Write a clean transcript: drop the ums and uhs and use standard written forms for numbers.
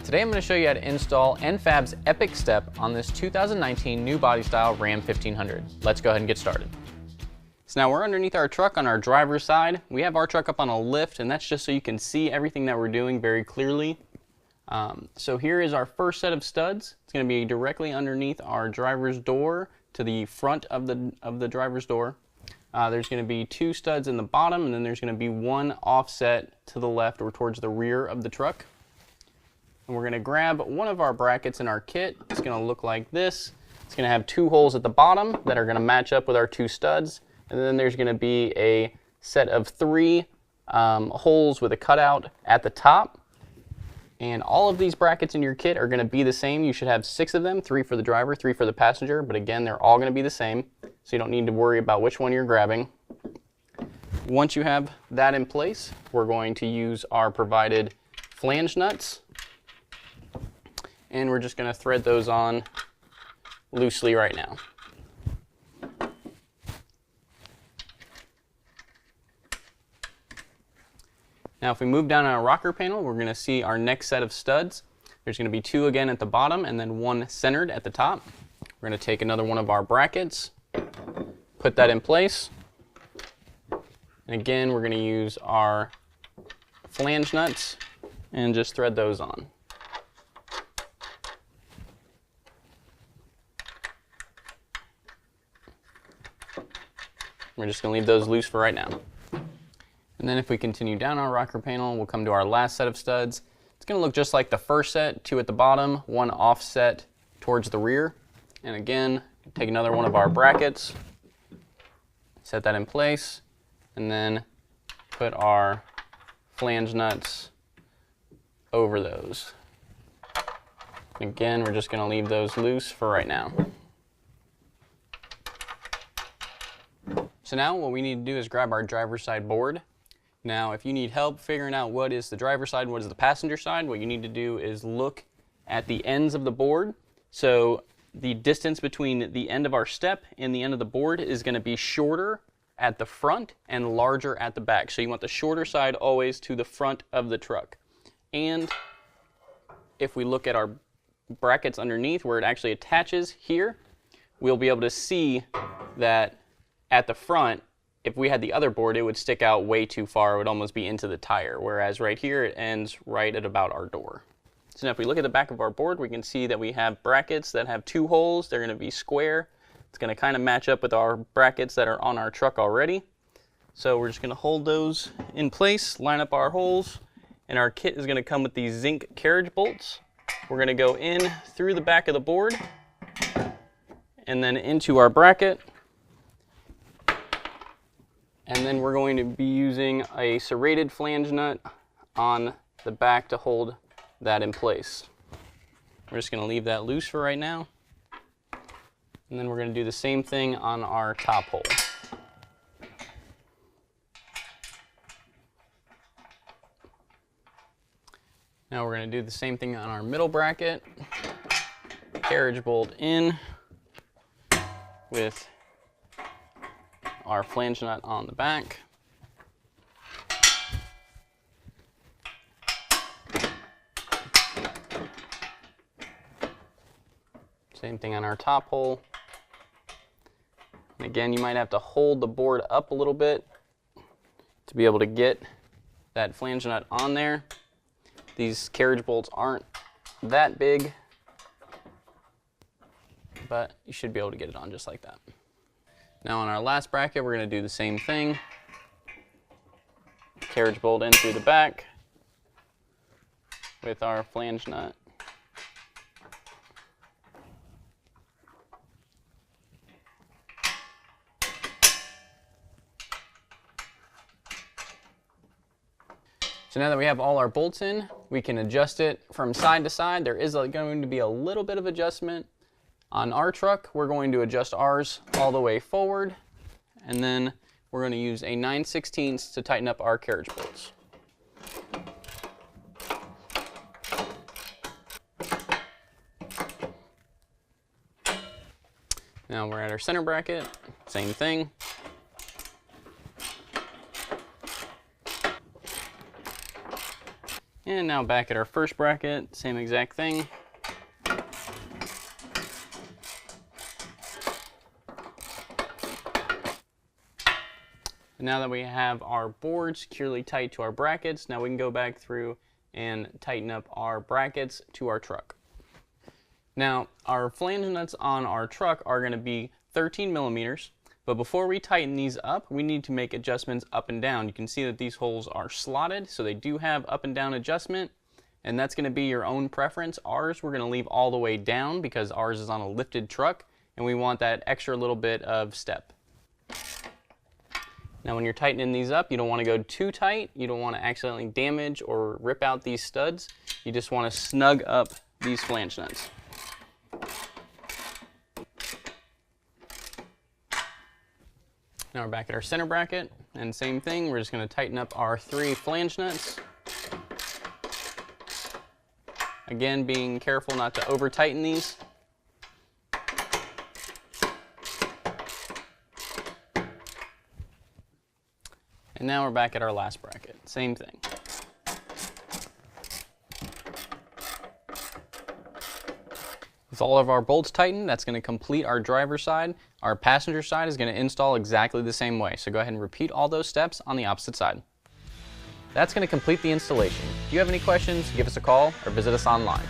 Today I'm going to show you how to install N-Fab's Epyx step on this 2019 new body style Ram 1500. Let's go ahead and get started. So now we're underneath our truck on our driver's side. We have our truck up on a lift, and that's just so you can see everything that we're doing very clearly. So here is our first set of studs. It's going to be directly underneath our driver's door to the front of the driver's door. There's going to be two studs in the bottom, and then there's going to be one offset to the left or towards the rear of the truck. And we're going to grab one of our brackets in our kit. It's going to look like this. It's going to have two holes at the bottom that are going to match up with our two studs. And then there's going to be a set of three holes with a cutout at the top. And all of these brackets in your kit are going to be the same. You should have 6 of them, 3 for the driver, 3 for the passenger. But again, they're all going to be the same, so you don't need to worry about which one you're grabbing. Once you have that in place, we're going to use our provided flange nuts. And we're just going to thread those on loosely right now. Now if we move down our rocker panel, we're going to see our next set of studs. There's going to be 2 again at the bottom and then 1 centered at the top. We're going to take another one of our brackets, put that in place. And again, we're going to use our flange nuts and just thread those on. We're just going to leave those loose for right now. And then if we continue down our rocker panel, we'll come to our last set of studs. It's going to look just like the first set, 2 at the bottom, 1 offset towards the rear. And again, take another one of our brackets, set that in place, and then put our flange nuts over those. Again, we're just going to leave those loose for right now. So now what we need to do is grab our driver's side board. Now if you need help figuring out what is the driver's side and what is the passenger side, what you need to do is look at the ends of the board. So the distance between the end of our step and the end of the board is going to be shorter at the front and larger at the back. So you want the shorter side always to the front of the truck. And if we look at our brackets underneath where it actually attaches here, we'll be able to see that at the front, if we had the other board, it would stick out way too far. It would almost be into the tire, whereas right here it ends right at about our door. So now if we look at the back of our board, we can see that we have brackets that have 2 holes. They're going to be square. It's going to kind of match up with our brackets that are on our truck already. So we're just going to hold those in place, line up our holes, and our kit is going to come with these zinc carriage bolts. We're going to go in through the back of the board and then into our bracket. And then we're going to be using a serrated flange nut on the back to hold that in place. We're just going to leave that loose for right now. And then we're going to do the same thing on our top hole. Now we're going to do the same thing on our middle bracket. Carriage bolt in with our flange nut on the back. Same thing on our top hole. And again, you might have to hold the board up a little bit to be able to get that flange nut on there. These carriage bolts aren't that big, but you should be able to get it on just like that. Now on our last bracket, we're going to do the same thing. Carriage bolt in through the back with our flange nut. So now that we have all our bolts in, we can adjust it from side to side. There is going to be a little bit of adjustment. On our truck, we're going to adjust ours all the way forward, and then we're going to use a 9/16 to tighten up our carriage bolts. Now we're at our center bracket, same thing. And now back at our first bracket, same exact thing. And now that we have our board securely tight to our brackets, now we can go back through and tighten up our brackets to our truck. Now, our flange nuts on our truck are going to be 13 millimeters, but before we tighten these up, we need to make adjustments up and down. You can see that these holes are slotted, so they do have up and down adjustment, and that's going to be your own preference. Ours, we're going to leave all the way down because ours is on a lifted truck, and we want that extra little bit of step. Now when you're tightening these up, you don't want to go too tight. You don't want to accidentally damage or rip out these studs. You just want to snug up these flange nuts. Now we're back at our center bracket, and same thing, we're just going to tighten up our 3 flange nuts. Again, being careful not to over tighten these. And now we're back at our last bracket, same thing. With all of our bolts tightened, that's going to complete our driver's side. Our passenger side is going to install exactly the same way. So go ahead and repeat all those steps on the opposite side. That's going to complete the installation. If you have any questions, give us a call or visit us online.